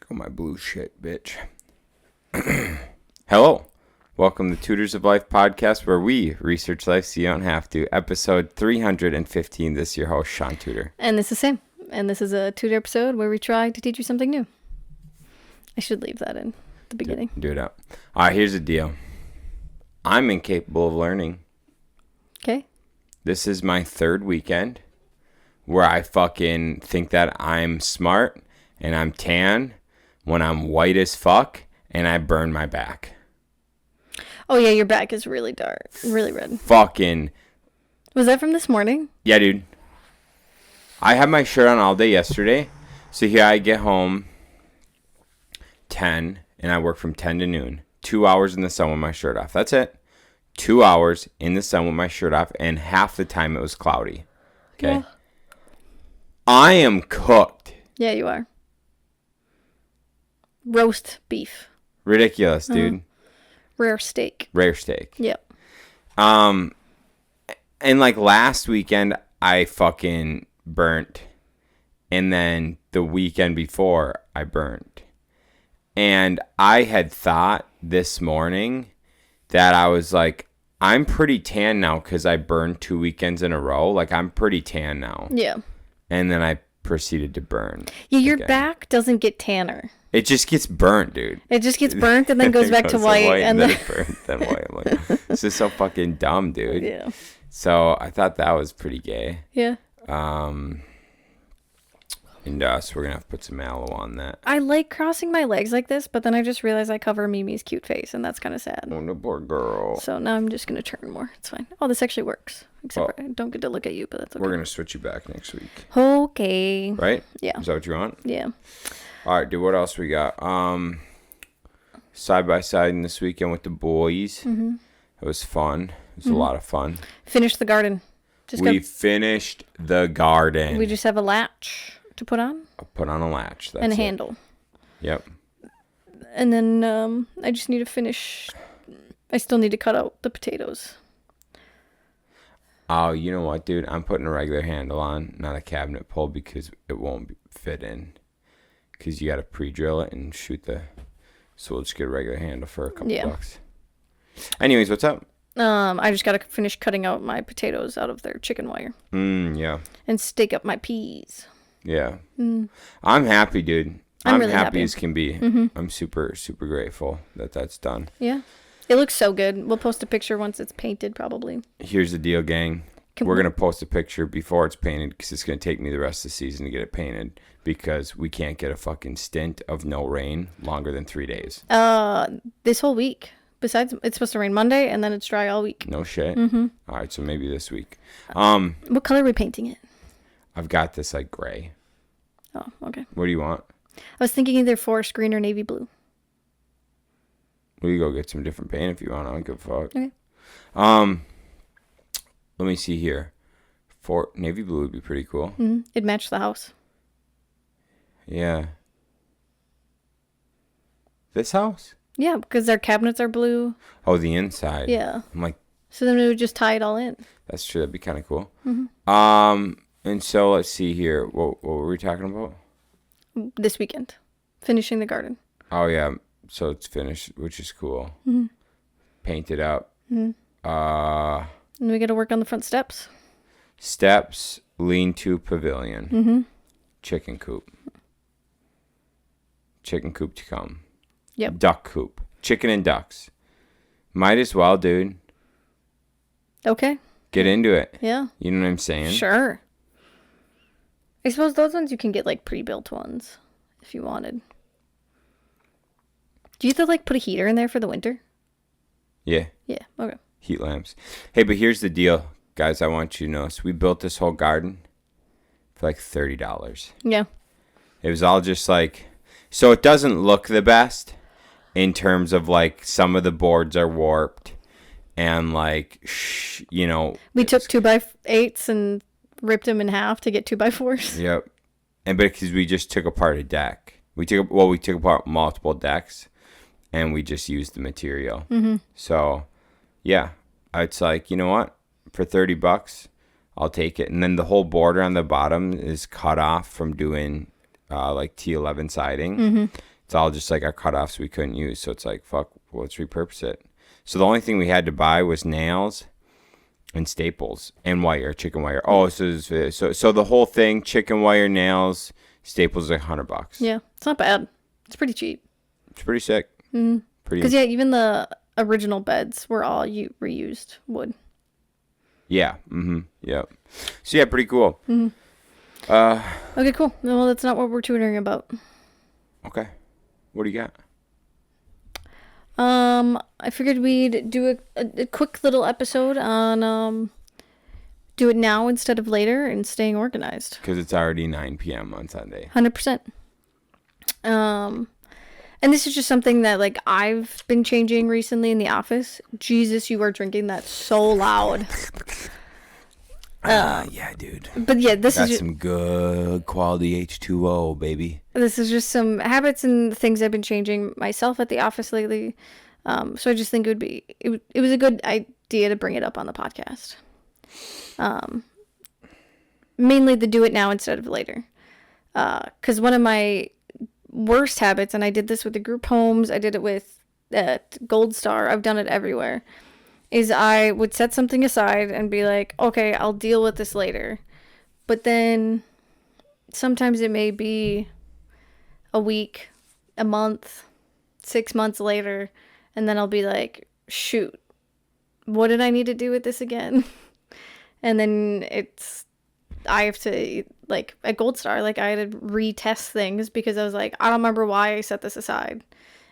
Go my blue shit, bitch. Hello. Welcome to Tutors of Life podcast, where we research life so you don't have to. Episode 315. This is your host, Shaun Tutor. And this is Sam. And this is a Tutor episode where we try to teach you something new. I should leave that in the beginning. Do it up. All right, here's the deal. I'm incapable of learning. Okay. This is my third weekend where I fucking think that I'm smart and I'm tan when I'm white as fuck and I burn my back. Oh, yeah, your back is really dark. Really red. Fucking. Was that from this morning? Yeah, dude. I had my shirt on all day yesterday. So here I get home 10 and I work from 10 to noon. 2 hours in the sun with my shirt off. That's it. 2 hours in the sun with my shirt off, and half the time it was cloudy. Okay. Yeah. I am cooked. Yeah, you are. Roast beef. Ridiculous, dude. Rare steak. Rare steak. Yep. And like last weekend, I fucking burnt. And then the weekend before, I burnt. And I had thought this morning that I was like, I'm pretty tan now because I burned 2 weekends in a row. Like, I'm pretty tan now. Yeah. And then I proceeded to burn. Yeah, your back doesn't get tanner. It just gets burnt, dude. It just gets burnt and then goes back to white. And then burnt, then white. I'm like, this is so fucking dumb, dude. Yeah. So I thought that was pretty gay. Yeah. And so we're going to have to put some aloe on that. I like crossing my legs like this, but then I just realized I cover Mimi's cute face, and that's kind of sad. Oh, the poor girl. So now I'm just going to turn more. It's fine. Oh, this actually works. Except for I don't get to look at you, but that's okay. We're going to switch you back next week. Okay. Right? Yeah. Is that what you want? Yeah. All right, dude, what else we got? Side-by-side this weekend with the boys. Mm-hmm. It was fun. It was a lot of fun. Finished the garden. We finished the garden. We just have a latch to put on. I'll put on a latch. That's and a it. handle. Yep. And then I just need to finish. I still need to cut out the potatoes. Oh, you know what, dude? I'm putting a regular handle on, not a cabinet pull, because it won't fit in. Because you got to pre-drill it and shoot the... So we'll just get a regular handle for a couple bucks. Anyways, what's up? I just got to finish cutting out my potatoes out of their chicken wire. Yeah. And stake up my peas. Yeah. I'm happy, dude. I'm really happy as can be. Mm-hmm. I'm super, super grateful that that's done. Yeah. It looks so good. We'll post a picture once it's painted, probably. Here's the deal, gang. We're going to post a picture before it's painted because it's going to take me the rest of the season to get it painted because we can't get a fucking stint of no rain longer than 3 days. This whole week. Besides, it's supposed to rain Monday and then it's dry all week. No shit? Mm-hmm. All right, so maybe this week. What color are we painting it? I've got this like gray. Oh, okay. What do you want? I was thinking either forest green or navy blue. We can go get some different paint if you want. I don't give a fuck. Okay. Let me see here. For navy blue would be pretty cool. Mm-hmm. It'd match the house. Yeah. This house? Yeah, because their cabinets are blue. Oh, the inside. Yeah. I'm like, so then we would just tie it all in. that's true. That'd be kind of cool. Mm-hmm. And so let's see here. What were we talking about? This weekend. Finishing the garden. Oh, yeah. So it's finished, which is cool. Mm-hmm. Painted up. Mm-hmm. And we got to work on the front steps. Steps, lean-to pavilion. Mm-hmm. Chicken coop. Chicken coop to come. Yep. Duck coop. Chicken and ducks. Might as well, dude. Okay. Get into it. Yeah. You know what I'm saying? Sure. I suppose those ones you can get like pre-built ones if you wanted. Do you have to like put a heater in there for the winter? Yeah. Yeah. Okay. Heat lamps. Hey, but here's the deal, guys. I want you to know. So we built this whole garden for like $30. Yeah. It was all just like... So it doesn't look the best in terms of like some of the boards are warped and like, We took 2x8s and ripped them in half to get 2x4s. Yep. And because we just took apart a deck. We took apart multiple decks and we just used the material. Mm-hmm. So, yeah. It's like, you know what? For $30, I'll take it. And then the whole border on the bottom is cut off from doing like T11 siding. Mm-hmm. It's all just like our cutoffs we couldn't use. So it's like, fuck, well, let's repurpose it. So the only thing we had to buy was nails and staples and wire, chicken wire. Oh, so the whole thing, chicken wire, nails, staples, is like $100. Yeah, it's not bad. It's pretty cheap. It's pretty sick. Mm-hmm. Because even the original beds were all reused wood. Yeah. Mm-hmm. Yep. So yeah, pretty cool. Mm-hmm. Okay, cool. Well, that's not what we're tutoring about. Okay. What do you got? I figured we'd do a quick little episode on do it now instead of later and staying organized. Because it's already 9 p.m. on Sunday. 100%. And this is just something that like I've been changing recently in the office. Jesus, you are drinking that so loud. Yeah, dude. But yeah, this That's is some good quality H2O, baby. This is just some habits and things I've been changing myself at the office lately. So I just think it was a good idea to bring it up on the podcast. Mainly the do it now instead of later. Because one of my worst habits, and I did this with the group homes, I did it with Gold Star, I've done it everywhere, is I would set something aside and be like, okay, I'll deal with this later. But then sometimes it may be a week, a month, 6 months later, and then I'll be like, shoot, what did I need to do with this again? And then I have to, like, at Gold Star, like, I had to retest things because I was like, I don't remember why I set this aside.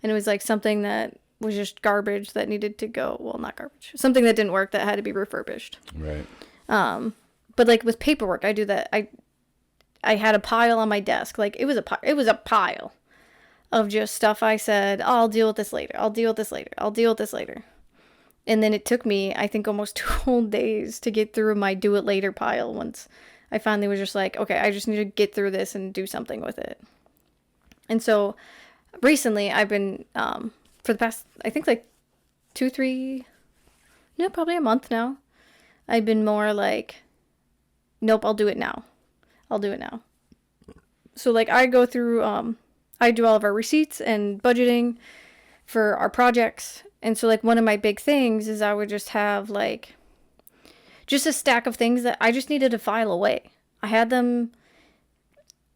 And it was like something that was just garbage that needed to go. Well, not garbage. Something that didn't work that had to be refurbished. Right. But like with paperwork, I do that. I had a pile on my desk. Like it was a pile of just stuff I said, oh, I'll deal with this later. I'll deal with this later. I'll deal with this later. And then it took me, I think, almost 2 whole days to get through my do it later pile once I finally was just like, okay, I just need to get through this and do something with it. And so recently I've been, for the past, I think like 2, 3, no, probably a month now, I've been more like, nope, I'll do it now. I'll do it now. So like I go through, I do all of our receipts and budgeting for our projects. And so like one of my big things is I would just have like just a stack of things that I just needed to file away. I had them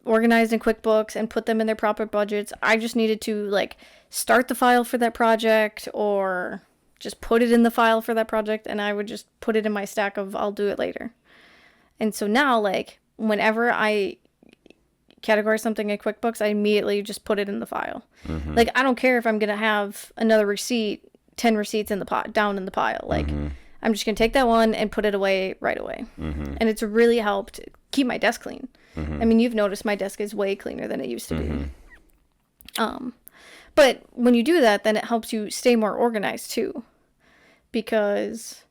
organized in QuickBooks and put them in their proper budgets. I just needed to like start the file for that project or just put it in the file for that project, and I would just put it in my stack of I'll do it later. And so now like whenever I categorize something in QuickBooks, I immediately just put it in the file. Mm-hmm. Like I don't care if I'm gonna have another receipt, 10 receipts in the down in the pile. Like I'm just gonna take that one and put it away right away. And it's really helped keep my desk clean. I mean, you've noticed my desk is way cleaner than it used to be. But when you do that, then it helps you stay more organized too, because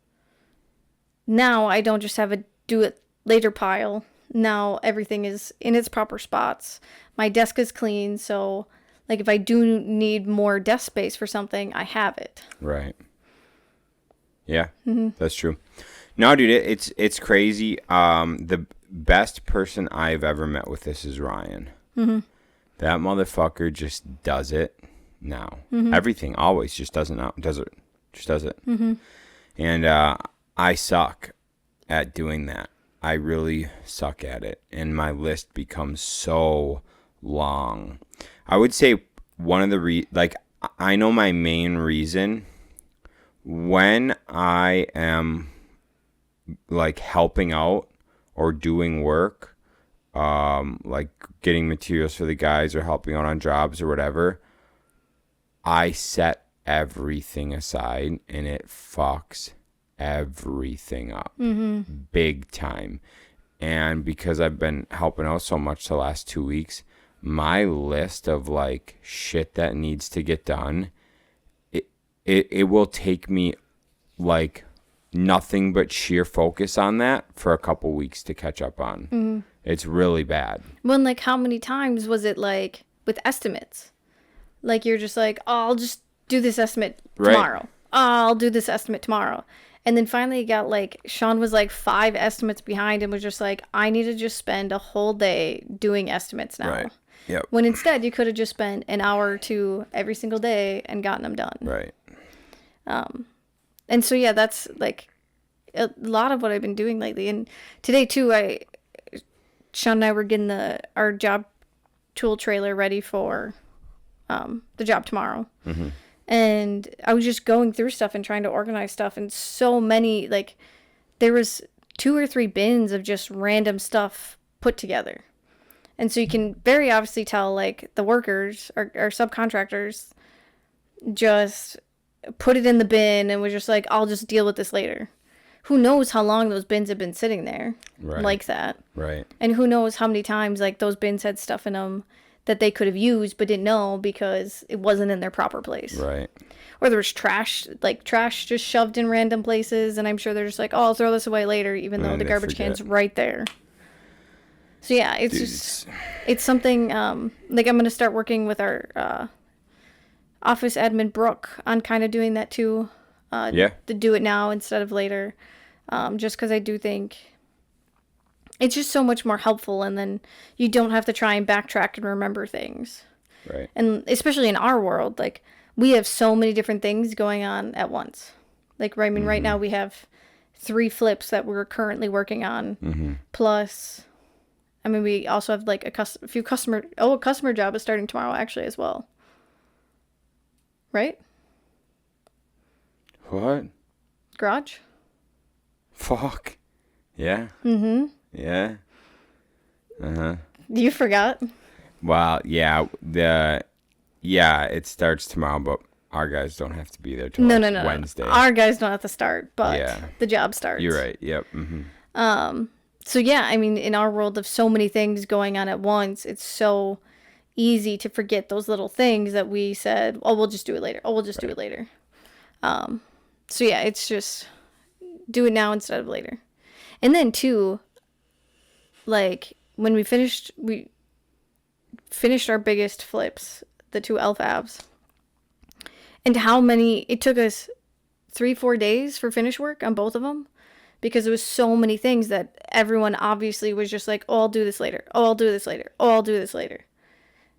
now I don't just have a do it later pile. Now everything is in its proper spots. My desk is clean, so like if I do need more desk space for something, I have it. Right. Yeah, that's true. No, dude, it's crazy. The best person I've ever met with this is Ryan. That motherfucker just does it now. Everything, always, just does it now. Just does it. And I suck at doing that. I really suck at it. And my list becomes so long. I would say one of the I know my main reason when I am like helping out or doing work, like getting materials for the guys or helping out on jobs or whatever, I set everything aside and it fucks everything up big time. And because I've been helping out so much the last 2 weeks, my list of like shit that needs to get done, it will take me like nothing but sheer focus on that for a couple weeks to catch up on. It's really bad. Well, like how many times was it like with estimates? Like you're just like, oh, I'll just do this estimate tomorrow. Right. Oh, I'll do this estimate tomorrow. And then finally it got like, Shaun was like 5 estimates behind and was just like, I need to just spend a whole day doing estimates now. Right. Yep. When instead you could have just spent an hour or two every single day and gotten them done. Right. And so yeah, that's like a lot of what I've been doing lately. And today too, Sean and I were getting our job tool trailer ready for the job tomorrow. Mm-hmm. And I was just going through stuff and trying to organize stuff, and so many, like, there was 2 or 3 bins of just random stuff put together. And so you can very obviously tell, like, the workers or subcontractors just put it in the bin and was just like, I'll just deal with this later. Who knows how long those bins have been sitting there like that. Right. And who knows how many times, like, those bins had stuff in them that they could have used but didn't know because it wasn't in their proper place. Right. Or there was trash just shoved in random places, and I'm sure they're just like, oh, I'll throw this away later, even though the garbage can's right there. So yeah, it's something, like, I'm going to start working with our office admin, Brooke, on kind of doing that too. To do it now instead of later. Just because I do think it's just so much more helpful, and then you don't have to try and backtrack and remember things. Right. And especially in our world, like, we have so many different things going on at once. Like, I mean, right now we have 3 flips that we're currently working on. Plus, I mean, we also have like a customer job is starting tomorrow actually as well. Right? What? Garage? Fuck. Yeah. Yeah. You forgot? Well, yeah. It starts tomorrow, but our guys don't have to be there till No. Wednesday. Our guys don't have to start, but the job starts. You're right. Yep. Mm-hmm. So yeah, I mean, in our world of so many things going on at once, it's so easy to forget those little things that we said, oh, we'll just do it later. Oh, we'll just do it later. So yeah, it's just do it now instead of later. And then too, like, when we finished our biggest flips, the 2 LFABs, and how many, it took us 3-4 days for finish work on both of them, because there was so many things that everyone obviously was just like, oh, I'll do this later. Oh, I'll do this later. Oh, I'll do this later.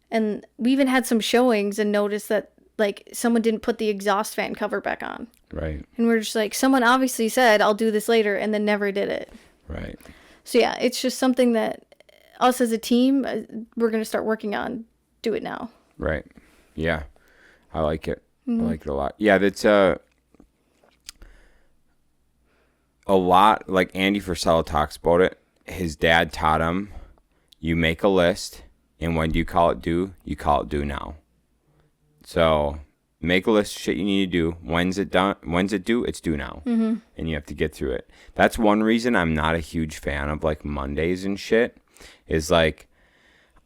And we even had some showings and noticed that, like, someone didn't put the exhaust fan cover back on. Right. And we're just like, someone obviously said, I'll do this later, and then never did it. Right. So yeah, it's just something that us as a team, we're going to start working on. Do it now. Right. Yeah. I like it. I like it a lot. Yeah, that's a lot, like Andy Frisella talks about it. His dad taught him, you make a list, and when do you call it due? You call it due now. So make a list of shit you need to do. When's it done? When's it due? It's due now. And you have to get through it. That's one reason I'm not a huge fan of, like, Mondays and shit. Is, like,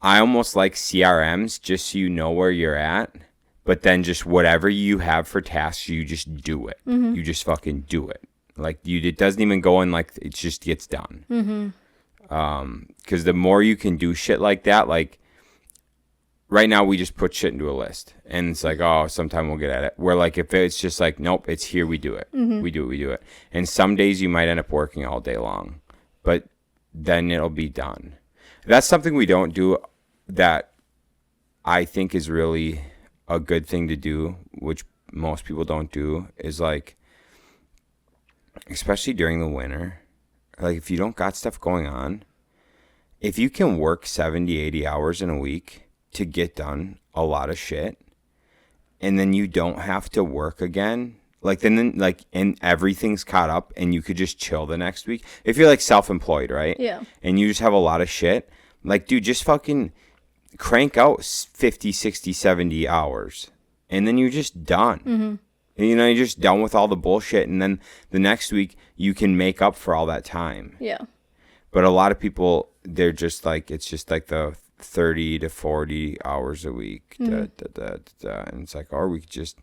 I almost like CRMs just so you know where you're at. But then just whatever you have for tasks, you just do it. You just fucking do it. Like, it doesn't even go in, like, it just gets done. Because the more you can do shit like that, like, right now we just put shit into a list. And it's like, oh, sometime we'll get at it. Where, like, if it's just like, nope, it's here, we do it. We do it. And some days you might end up working all day long. But then it'll be done. That's something we don't do that I think is really a good thing to do, which most people don't do, is, like, especially during the winter, like, if you don't got stuff going on, if you can work 70, 80 hours in a week to get done a lot of shit, and then you don't have to work again, like, then like, and everything's caught up and you could just chill the next week. If you're, like, self-employed, right? Yeah. And you just have a lot of shit, like, dude, just fucking crank out 50, 60, 70 hours, and then you're just done. And, you know, you're just done with all the bullshit, and then the next week you can make up for all that time. Yeah. But a lot of people, they're just like, it's just like the 30 to 40 hours a week. And it's like, or we could just,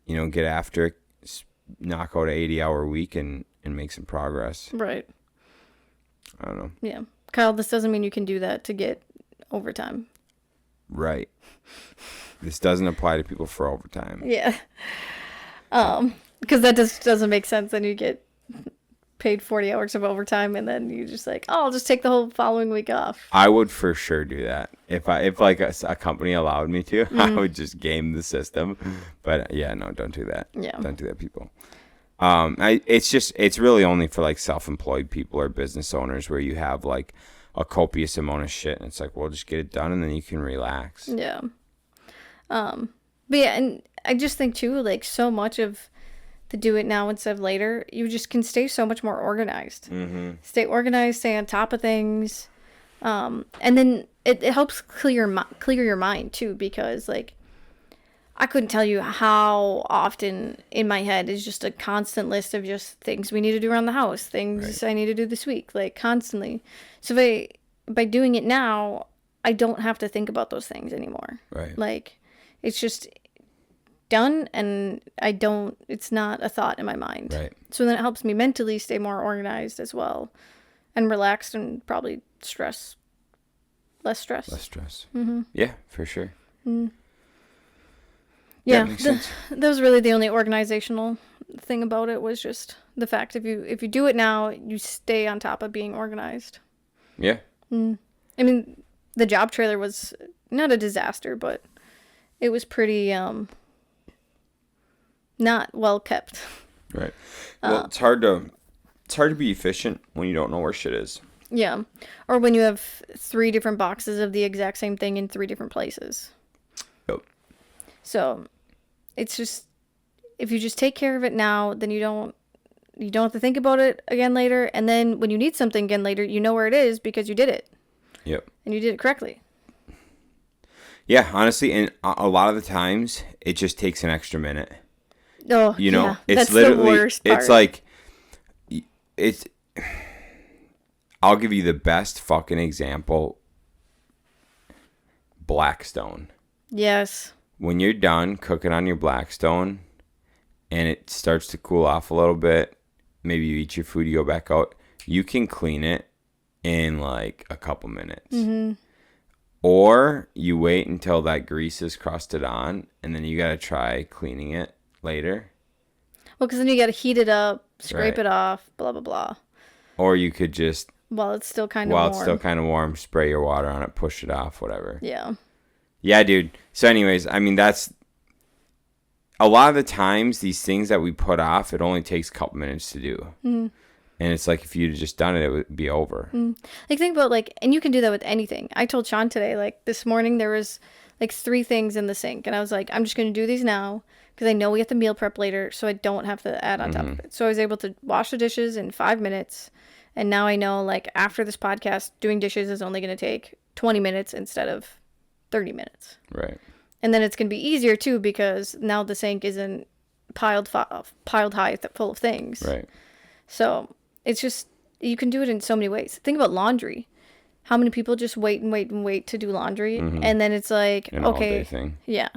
you know, get after it, knock out an 80-hour week and make some progress. Right. I don't know. Yeah. Kyle, this doesn't mean you can do that to get overtime. Right. This doesn't apply to people for overtime. Yeah. Because that just doesn't make sense. Then you get paid 40 hours of overtime, and then you just like, oh, I'll just take the whole following week off. I would for sure do that if like a company allowed me to. I would just game the system. But yeah, no, don't do that. Yeah. Don't do that, people. It's really only for like self-employed people or business owners where you have like a copious amount of shit, and it's like, well, just get it done and then you can relax. Yeah. But yeah, and I just think too, like, so much of the do it now instead of later, you just can stay so much more organized. Mm-hmm. Stay organized, stay on top of things. And then it helps clear your mind too, because like, I couldn't tell you how often in my head is just a constant list of just things we need to do around the house, things I need to do this week, like constantly. So by doing it now, I don't have to think about those things anymore. Right. Like, it's just done, and it's not a thought in my mind. Right. So then it helps me mentally stay more organized as well, and relaxed, and probably less stress. Less stress. Mm-hmm. Yeah, for sure. Mm. Yeah, Yeah, makes sense. that was really the only organizational thing about it, was just the fact if you do it now, you stay on top of being organized. Yeah. I mean, the job trailer was not a disaster, but it was pretty not well kept. Right. Well, it's hard to be efficient when you don't know where shit is. Yeah. Or when you have 3 different boxes of the exact same thing in 3 different places. Yep. So, it's just, if you just take care of it now, then you don't have to think about it again later, and then when you need something again later, you know where it is because you did it. Yep. And you did it correctly. Yeah, honestly, and a lot of the times it just takes an extra minute. Oh, You know, yeah. it's That's literally the worst part. it's like I'll give you the best fucking example. Blackstone. Yes. When you're done cooking on your Blackstone and it starts to cool off a little bit, maybe you eat your food, you go back out, you can clean it in like a couple minutes. Mm-hmm. Or you wait until that grease is crusted on, and then you got to try cleaning it later. Well, because then you got to heat it up, scrape Right. it off, blah, blah, blah. Or you could just, While it's still kind of while warm. it's still kind of warm, spray your water on it, push it off, whatever. Yeah. Yeah, dude. So anyways, I mean, that's a lot of the times these things that we put off, it only takes a couple minutes to do. Mm-hmm. And it's like if you'd just done it, it would be over. Like, think about, like, and you can do that with anything. I told Shaun today, like, this morning there was, like, 3 things in the sink. And I was like, I'm just going to do these now because I know we have to meal prep later, so I don't have to add on top of it. So I was able to wash the dishes in 5 minutes. And now I know, like, after this podcast, doing dishes is only going to take 20 minutes instead of 30 minutes. Right. And then it's going to be easier, too, because now the sink isn't piled high full of things. Right. So it's just, you can do it in so many ways. Think about laundry. How many people just wait and wait and wait to do laundry? Mhm. And then it's like, An okay. all-day thing. Yeah.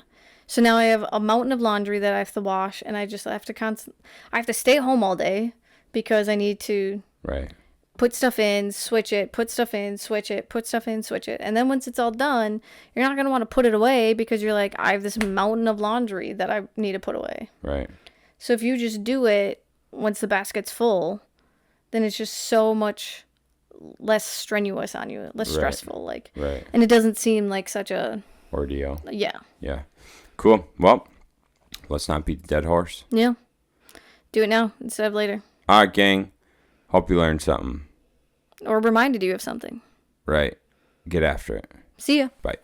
So now I have a mountain of laundry that I have to wash, and I have to stay home all day because I need to Right. put stuff in, switch it, put stuff in, switch it, put stuff in, switch it. And then once it's all done, you're not going to want to put it away because you're like, I have this mountain of laundry that I need to put away. Right. So if you just do it once the basket's full, then it's just so much less strenuous on you, less Right. stressful, like, Right. and it doesn't seem like such a, Ordeal. yeah. Yeah. Cool. Well, let's not beat the dead horse. Yeah. Do it now instead of later. All right, gang. Hope you learned something. Or reminded you of something. Right. Get after it. See ya. Bye.